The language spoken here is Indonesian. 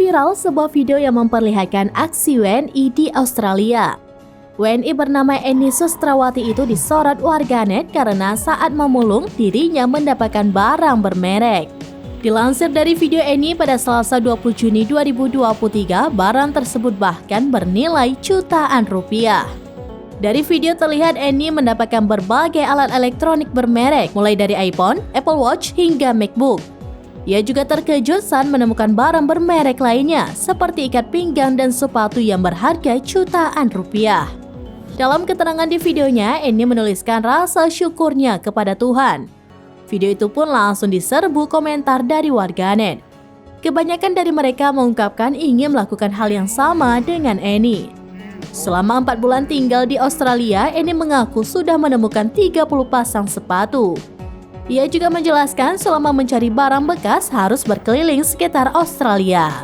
viral sebuah video yang memperlihatkan aksi WNI di Australia. WNI bernama Eni Sustrawati itu disorot warganet karena saat memulung dirinya mendapatkan barang bermerek. Dilansir dari video Eni pada Selasa 20 Juni 2023, barang tersebut bahkan bernilai jutaan rupiah. Dari video terlihat Eni mendapatkan berbagai alat elektronik bermerek, mulai dari iPhone, Apple Watch, hingga MacBook. Ia juga terkejut saat menemukan barang bermerek lainnya, seperti ikat pinggang dan sepatu yang berharga jutaan rupiah. Dalam keterangan di videonya, Eni menuliskan rasa syukurnya kepada Tuhan. Video itu pun langsung diserbu komentar dari warganet. Kebanyakan dari mereka mengungkapkan ingin melakukan hal yang sama dengan Eni. Selama 4 bulan tinggal di Australia, Eni mengaku sudah menemukan 30 pasang sepatu. Ia juga menjelaskan selama mencari barang bekas harus berkeliling sekitar Australia.